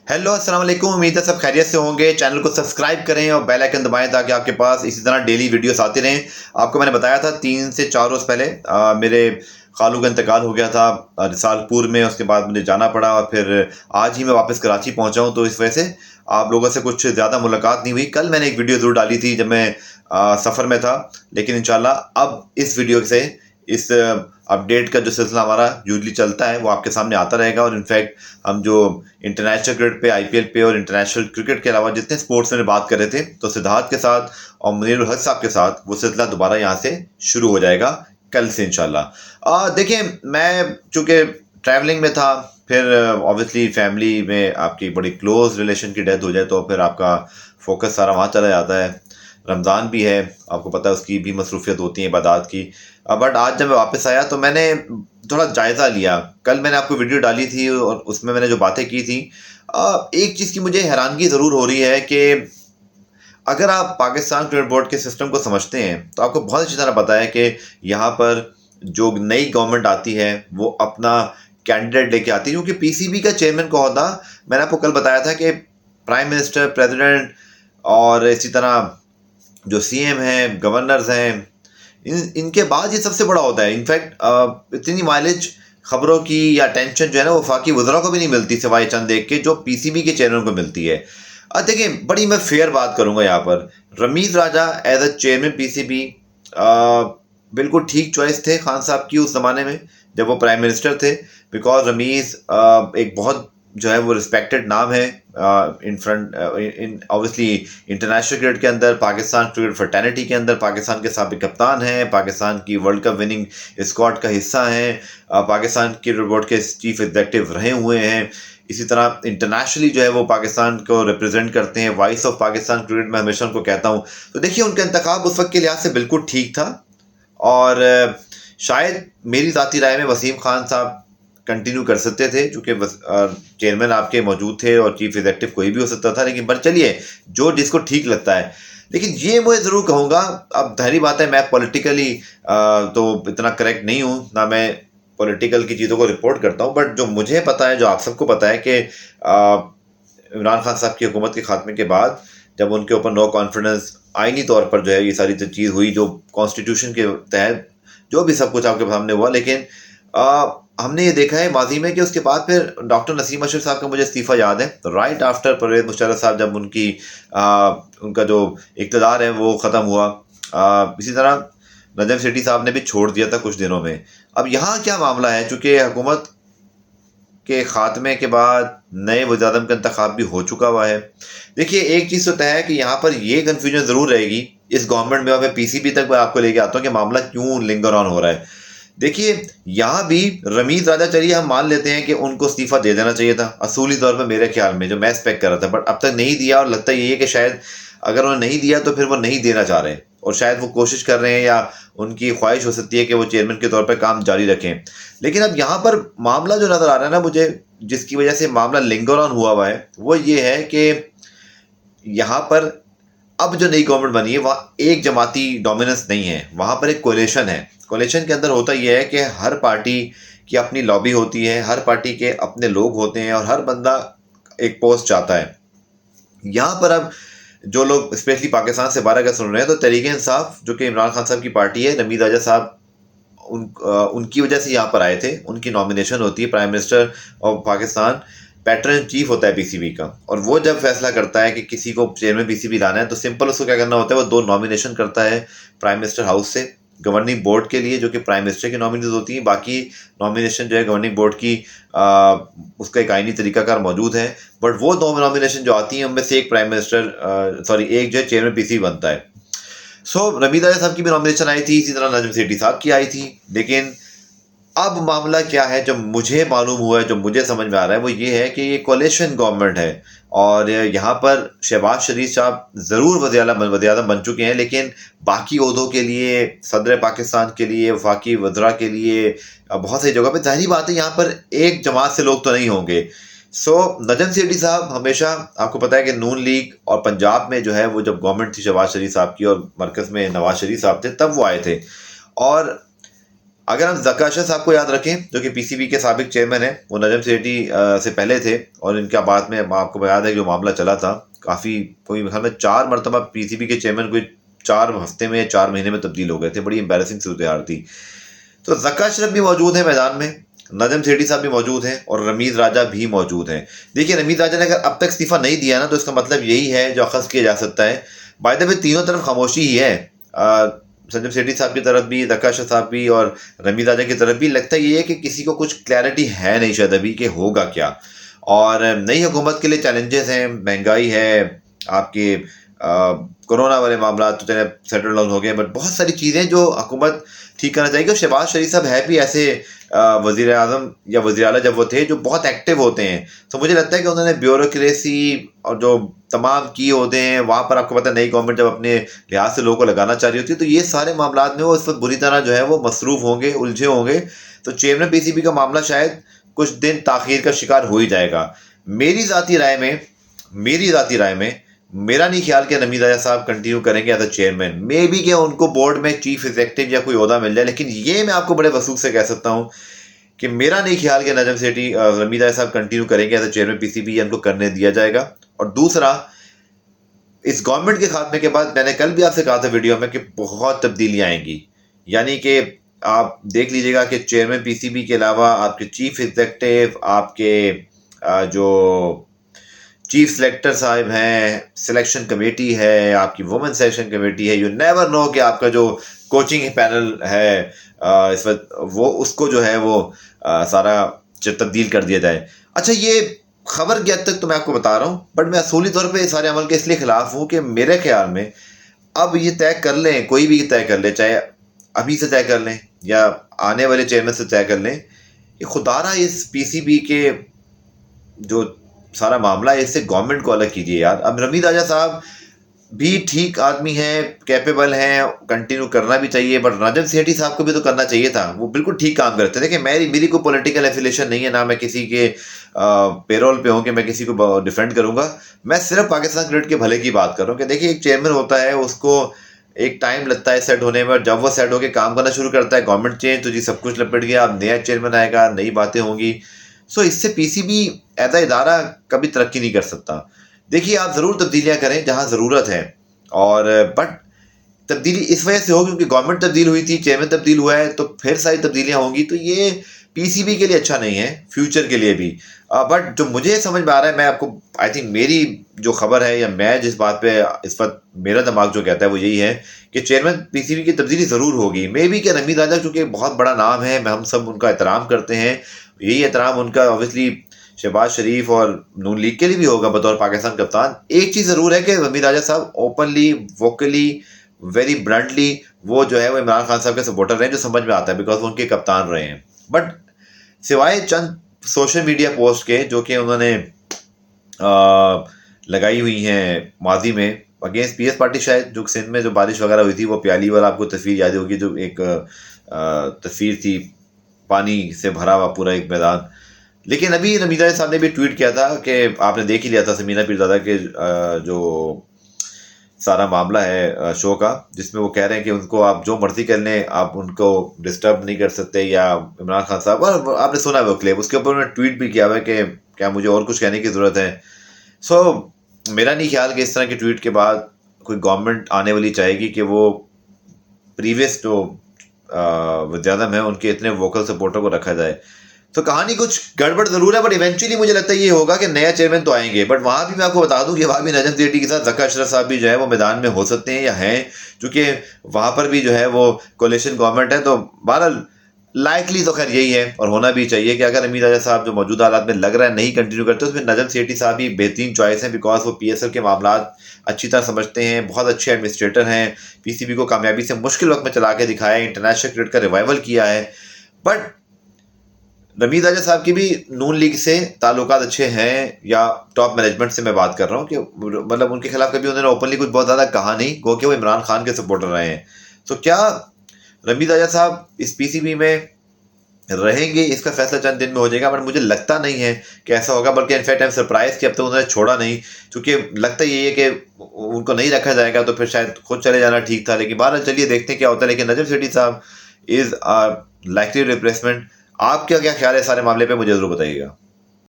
Hello अस्सलाम वालेकुम। उम्मीद है सब खैरियत से होंगे। चैनल को सब्सक्राइब करें और बेल आइकन दबाएं ताकि आपके पास इसी तरह डेली वीडियोस आती रहें। आपको मैंने बताया था 3 से 4 रोज़ पहले मेरे खालू का इंतकाल हो गया था रिसालपुर में। उसके बाद मुझे जाना पड़ा और फिर आज ही मैं वापस कराची पहुंचा हूं, तो इस वजह से आप लोगों से कुछ ज़्यादा मुलाकात नहीं हुई। कल मैंने एक वीडियो ज़रूर डाली थी जब मैं सफ़र में था, लेकिन इंशाल्लाह अब इस वीडियो से इस अपडेट का जो सिलसिला हमारा यूजली चलता है वो आपके सामने आता रहेगा। और इनफैक्ट हम जो इंटरनेशनल क्रिकेट पे, आईपीएल पे और इंटरनेशनल क्रिकेट के अलावा जितने स्पोर्ट्स में बात कर रहे थे, तो सिद्धार्थ के साथ और मुनीरुल हक साहब के साथ वो सिलसिला दोबारा यहाँ से शुरू हो जाएगा कल से इंशाल्लाह। देखिए, मैं चूँकि ट्रैवलिंग में था, फिर ऑब्वियसली फैमिली में आपकी बड़ी क्लोज रिलेशन की डेथ हो जाए तो फिर आपका फोकस सारा वहाँ चला जाता है। रमज़ान भी है, आपको पता है, उसकी भी मसरूफियत होती है इबादत की। बट आज जब मैं वापस आया तो मैंने थोड़ा जायज़ा लिया। कल मैंने आपको वीडियो डाली थी और उसमें मैंने जो बातें की थी, एक चीज़ की मुझे हैरानगी ज़रूर हो रही है कि अगर आप पाकिस्तान क्रिकेट बोर्ड के सिस्टम को समझते हैं तो आपको बहुत अच्छी तरह पता है कि यहाँ पर जो नई गवर्नमेंट आती है वो अपना कैंडिडेट लेके आती है, क्योंकि पीसीबी का चेयरमैन का होता, मैंने आपको कल बताया था कि प्राइम मिनिस्टर, प्रेसिडेंट और इसी तरह जो सीएम हैं, गवर्नर्स हैं, इनके बाद ये सबसे बड़ा होता है। इनफैक्ट इतनी माइलेज खबरों की या टेंशन जो है ना वो वफाकी वज़रा को भी नहीं मिलती, सिवाय चंद एक के जो पीसीबी के चेयरमैन को मिलती है। देखिए, बड़ी मैं फेयर बात करूंगा यहाँ पर। रमीज राजा एज अ चेयरमैन पीसीबी बिल्कुल ठीक चॉइस थे खान साहब की उस ज़माने में जब वो प्राइम मिनिस्टर थे। बिकॉज रमीज एक बहुत जो है वो रिस्पेक्टेड नाम है in front in obviously international cricket के अंदर, पाकिस्तान क्रिकेट फ्रेटर्निटी के अंदर पाकिस्तान के साबिक कप्तान हैं, पाकिस्तान की वर्ल्ड कप विनिंग स्क्वाड का हिस्सा हैं, पाकिस्तान क्रिकेट बोर्ड के चीफ एग्जीक्यूटिव रहे हुए हैं। इसी तरह इंटरनेशनली जो है वो पाकिस्तान को रिप्रेजेंट करते हैं, वॉइस ऑफ पाकिस्तान क्रिकेट में हमेशा उनको कहता हूँ। तो देखिए, उनका इंतखाब उस वक्त के लिहाज से बिल्कुल ठीक था। और शायद मेरी ज़ाती राय में वसीम खान साहब कंटिन्यू कर सकते थे, चूँकि चेयरमैन आपके मौजूद थे और चीफ एग्जीक्यूटिव कोई भी हो सकता था। लेकिन पर चलिए, जो जिसको ठीक लगता है। लेकिन ये मैं ज़रूर कहूँगा, अब जाहिर बात है मैं पॉलिटिकली तो इतना करेक्ट नहीं हूँ, ना मैं पॉलिटिकल की चीज़ों को रिपोर्ट करता हूँ, बट जो मुझे पता है, जो आप सबको पता है कि इमरान खान साहब की हुकूमत के खात्मे के बाद जब उनके ऊपर नो कॉन्फिडेंस आईनी तौर पर जो है ये सारी चीज़ हुई, जो कॉन्स्टिट्यूशन के तहत जो भी सब कुछ आपके सामने हुआ, लेकिन हमने ये देखा है माजी में कि उसके बाद फिर डॉक्टर नसीम अशरफ साहब का मुझे इस्तीफ़ा याद है, तो राइट आफ्टर परवेज़ मुशर्रफ साहब जब उनका जो इक़्तिदार है वो ख़त्म हुआ। इसी तरह नजम सेठी साहब ने भी छोड़ दिया था कुछ दिनों में। अब यहाँ क्या मामला है, चूँकि हुकूमत के ख़ात्मे के बाद नए वज़ीर-ए-आज़म का इंतखाब भी हो चुका हुआ है। देखिए, एक चीज़ तो तय है कि यहाँ पर ये कन्फ्यूजन ज़रूर रहेगी इस गवर्नमेंट में, और मैं पीसीबी तक मैं आपको लेके आता हूँ कि मामला क्यों लिंगर ऑन हो रहा है। देखिए, यहाँ भी रमीज राजा, चलिए हम मान लेते हैं कि उनको इस्तीफ़ा दे देना चाहिए था असूली तौर पर, मेरे ख्याल में जो मैं एक्सपेक्ट कर रहा था, बट अब तक नहीं दिया। और लगता यही है कि शायद अगर उन्होंने नहीं दिया तो फिर वो नहीं देना चाह रहे हैं, और शायद वो कोशिश कर रहे हैं या उनकी ख्वाहिश हो सकती है कि वो चेयरमैन के तौर पर काम जारी रखें। लेकिन अब यहाँ पर मामला जो नज़र आ रहा है ना मुझे, जिसकी वजह से मामला लिंगर ऑन हुआ हुआ है, वो ये है कि यहाँ पर अब जो नई गवर्नमेंट बनी है वहाँ एक जमाती डोमिनेंस नहीं है, वहाँ पर एक कोलिशन है। कोलिशन के अंदर होता यह है कि हर पार्टी की अपनी लॉबी होती है, हर पार्टी के अपने लोग होते हैं और हर बंदा एक पोस्ट चाहता है। यहाँ पर अब जो लोग स्पेशली पाकिस्तान से बाहर अगर सुन रहे हैं, तो तहरीक इंसाफ जो कि इमरान खान साहब की पार्टी है, रमीज राजा साहब उनकी वजह से यहाँ पर आए थे। उनकी नॉमिनेशन होती है, prime minister of Pakistan pattern chief होता है पीसीबी का, और वो जब फैसला करता है कि किसी को चेयरमैन पीसीबी लाना है तो सिंपल उसको क्या करना होता है, वो 2 नॉमिनेशन करता है प्राइम मिनिस्टर हाउस से गवर्निंग बोर्ड के लिए, जो कि प्राइम मिनिस्टर की नॉमिनीज होती हैं। बाकी नॉमिनेशन जो है गवर्निंग बोर्ड की उसका एक आईनी तरीकाकार मौजूद है, बट वो 2 नॉमिनेशन जो आती हैं उनमें से एक प्राइम मिनिस्टर एक जो है चेयरमैन पीसीबी बनता है। रमीज राजा साहब की भी नॉमिनेशन आई थी, इसी तरह नजम सेठी साहब की आई थी। लेकिन अब मामला क्या है, जो मुझे मालूम हुआ है, जो मुझे समझ में आ रहा है, वो ये है कि ये कोलिशन गवर्नमेंट है और यहाँ पर शहबाज शरीफ साहब ज़रूर वज़ीर-ए-आज़म बन चुके हैं, लेकिन बाकी ओहदों के लिए, सदर पाकिस्तान के लिए, वफाकी वज़रा के लिए, बहुत सारी जगह पे ज़ाहिर बात है यहाँ पर एक जमात से लोग तो नहीं होंगे। नजम सेठी साहब हमेशा, आपको पता है कि नून लीग और पंजाब में जो है वो जब गवर्नमेंट थी शहबाज शरीफ साहब की और मरकज़ में नवाज शरीफ साहब थे, तब वो आए थे। और अगर हम ज़का अशरफ साहब को याद रखें, जो कि पीसीबी के साबिक चेयरमैन हैं, वो नजम सेठी से पहले थे, और इनका बाद में आपको याद है जो मामला चला था, काफ़ी कोई घर में 4 मरतबा पीसीबी के चेयरमैन कोई 4 हफ्ते में 4 महीने में तब्दील हो गए थे। बड़ी एम्बेरसिंग सूरत थी। तो ज़का अशरफ भी मौजूद है मैदान में, नजम सेठी साहब भी मौजूद हैं, और रमीज़ राजा भी मौजूद हैं। देखिए, रमीज़ राजा ने अगर अब तक इस्तीफ़ा नहीं दिया ना, तो इसका मतलब यही है जो अखज़ किया जा सकता है। बाय द वे तीनों तरफ खामोशी ही है। नजम सेठी साहब की तरफ भी, ज़का अशरफ साहब भी, और रमीज़ राजा की तरफ भी। लगता ये है कि किसी को कुछ क्लैरिटी है नहीं शायद अभी कि होगा क्या। और नई हुकूमत के लिए चैलेंजेस हैं, महंगाई है, आपके कोरोना वाले मामला तो चले सेटल डाउन हो गए, बट बहुत सारी चीज़ें जो हुकूमत ठीक करना चाहिए। और शहबाज शरीफ साहब है भी ऐसे वज़ीर आज़म या वज़ीर आला जब वो थे, जो बहुत एक्टिव होते हैं। तो मुझे लगता है कि उन्होंने ब्यूरोक्रेसी और जो तमाम की होते हैं वहाँ पर, आपको पता है नई गवर्नमेंट जब अपने लिहाज से लोगों को लगाना चाह रही होती है, तो ये सारे मामला में वो इस वक्त बुरी तरह जो है वो मसरूफ़ होंगे, उलझे होंगे। तो चेयरमैन पीसीबी का मामला शायद कुछ दिन ताख़ीर का शिकार हो ही जाएगा। मेरी ज़ाती राय में मेरा नहीं ख्याल कि रमीज़ राजा साहब कंटिन्यू करेंगे as a chairman. May be कि उनको बोर्ड में चीफ एग्जीक्यूटिव या कोई ओहदा मिल जाए, लेकिन ये मैं आपको बड़े वसूख से कह सकता हूँ कि मेरा नहीं ख्याल कि नजम सेठी रमीज़ राजा साहब कंटिन्यू करेंगे एज अ चेयरमैन पीसीबी, या उनको करने दिया जाएगा। और दूसरा, इस गवर्नमेंट के खात्मे के बाद मैंने कल भी आपसे कहा था वीडियो में कि बहुत तब्दीलियाँ आएंगी। यानी कि आप देख लीजिएगा कि चेयरमैन पीसीबी के अलावा आपके चीफ एग्जीक्यूटिव, आपके जो चीफ सेलेक्टर साहब हैं, सिलेक्शन कमेटी है, आपकी वुमेन सिलेक्शन कमेटी है, यू नेवर नो कि आपका जो कोचिंग पैनल है इस वक्त, वो उसको जो है वो सारा तब्दील कर दिया जाए। अच्छा, ये खबर की हद तक तो मैं आपको बता रहा हूँ, बट मैं असूली तौर पे सारे अमल के इसलिए खिलाफ हूँ कि मेरे ख्याल में अब ये तय कर लें, कोई भी तय कर ले, चाहे अभी से तय कर लें या आने वाले चेयरमैन से तय कर लें, कि खुदारा इस पीसीबी के जो सारा मामला है इससे गवर्नमेंट को अलग कीजिए यार। अब रमीज़ राजा साहब भी ठीक आदमी हैं, कैपेबल हैं, कंटिन्यू करना भी चाहिए, बट नजम सेठी साहब को भी तो करना चाहिए था। वो बिल्कुल ठीक काम करते थे। देखिए, मेरी कोई पॉलिटिकल एफिलिएशन नहीं है, ना मैं किसी के पेरोल पे हूँ कि मैं किसी को डिफेंड करूंगा। मैं सिर्फ पाकिस्तान क्रिकेट के भले की बात कर रहा हूँ कि देखिए, एक चेयरमैन होता है, उसको एक टाइम लगता है सेट होने में। जब वो सेट होकर काम करना शुरू करता है, गवर्नमेंट चेंज, तो जी सब कुछ लपेट गया। अब नया चेयरमैन आएगा, नई बातें होंगी। सो इससे पीसीबी ऐसा इदारा कभी तरक्की नहीं कर सकता। देखिए, आप ज़रूर तब्दीलियाँ करें जहाँ ज़रूरत है, और बट तब्दीली इस वजह से हो क्योंकि गवर्नमेंट तब्दील हुई थी, चेयरमैन तब्दील हुआ है, तो फिर सारी तब्दीलियाँ होंगी। तो ये पीसीबी के लिए अच्छा नहीं है, फ्यूचर के लिए भी। बट जो मुझे समझ में आ रहा है, मैं आपको आई थिंक मेरी जो खबर है, या मैं जिस बात पे इस वक्त मेरा दिमाग जो कहता है वो यही है कि चेयरमैन पीसीबी की तब्दीली ज़रूर होगी। मे बी कि रमीज़ राजा चूँकि बहुत बड़ा नाम है, हम सब उनका एहतराम करते हैं, यही एहतराम उनका ऑब्वियसली शहबाज शरीफ और नून लीग के लिए भी होगा बतौर पाकिस्तान कप्तान। एक चीज़ ज़रूर है कि रमीज़ राजा साहब ओपनली, वोकली, वेरी ब्लंटली वो जो है वो इमरान खान साहब के सपोर्टर रहे हैं, जो समझ में आता है, बिकॉज वो उनके कप्तान रहे हैं। बट सिवाय चंद सोशल मीडिया पोस्ट के जो कि उन्होंने लगाई हुई हैं माजी में अगेंस्ट पीएस पार्टी, शायद जो सिंध में जो बारिश वगैरह हुई थी, वो प्याली वाला आपको तस्वीर याद होगी, जो एक तस्वीर थी, पानी से भरा हुआ पूरा एक मैदान। लेकिन अभी रमीज़ राजा साहब ने भी ट्वीट किया था कि आपने देख ही लिया था समीना पीरज़ादा के जो सारा मामला है शो का, जिसमें वो कह रहे हैं कि उनको आप जो मर्जी कर लें, आप उनको डिस्टर्ब नहीं कर सकते, या इमरान खान साहब, और आपने सुना है वो क्लिप, उसके ऊपर उन्होंने ट्वीट भी किया हुआ है कि क्या मुझे और कुछ कहने की ज़रूरत है। सो मेरा नहीं ख्याल कि इस तरह के ट्वीट के बाद कोई गवर्नमेंट आने वाली चाहेगी कि वो प्रीवियस जो वज़ीर-ए-आज़म है उनके इतने वोकल सपोर्टर को रखा जाए। तो कहानी कुछ गड़बड़ ज़रूर है, बट इवेंचुअली मुझे लगता है ये होगा कि नया चेयरमैन तो आएंगे। बट वहाँ भी मैं आपको बता दूं कि वहाँ भी नजम सेठी के साथ ज़का अशरफ साहब भी जो है वो मैदान में हो सकते हैं या हैं, क्योंकि वहाँ पर भी जो है वो कोलिशन गवर्नमेंट है। तो बहरहाल लाइकली तो खैर यही है, और होना भी चाहिए कि अगर रमीज़ राजा साहब जो मौजूदा हालात में लग रहा है नहीं कंटिन्यू करते, तो फिर नजम सेठी साहब ही बेहतरीन चॉइस हैं, बिकॉज वो पीएसएल के मामला अच्छी तरह समझते हैं, बहुत अच्छे एडमिनिस्ट्रेटर हैं, पीसीबी को कामयाबी से मुश्किल वक्त में चला के दिखाया है, इंटरनेशनल क्रिकेट का रिवाइवल किया है। बट रमीज़ राजा साहब की भी नून लीग से ताल्लुकात अच्छे हैं, या टॉप मैनेजमेंट से मैं बात कर रहा हूँ कि मतलब उनके खिलाफ कभी उन्होंने ओपनली कुछ बहुत ज़्यादा कहा नहीं, गो कि वो इमरान खान के सपोर्टर रहे हैं। तो क्या रमीज़ राजा साहब इस पीसीबी में रहेंगे, इसका फैसला चंद दिन में हो जाएगा, बट मुझे लगता नहीं है कि ऐसा होगा। बल्कि इनफैक्ट आई एम सरप्राइज कि अब तक उन्होंने छोड़ा नहीं, क्योंकि लगता यही है कि उनको नहीं रखा जाएगा तो फिर शायद खुद चले जाना ठीक था। लेकिन बहरहाल चलिए देखते हैं क्या होता है। लेकिन नजम सेठी साहब इज़ लाइकली रिप्लेसमेंट। आपका क्या ख्याल है सारे मामले पे, मुझे ज़रूर बताइएगा।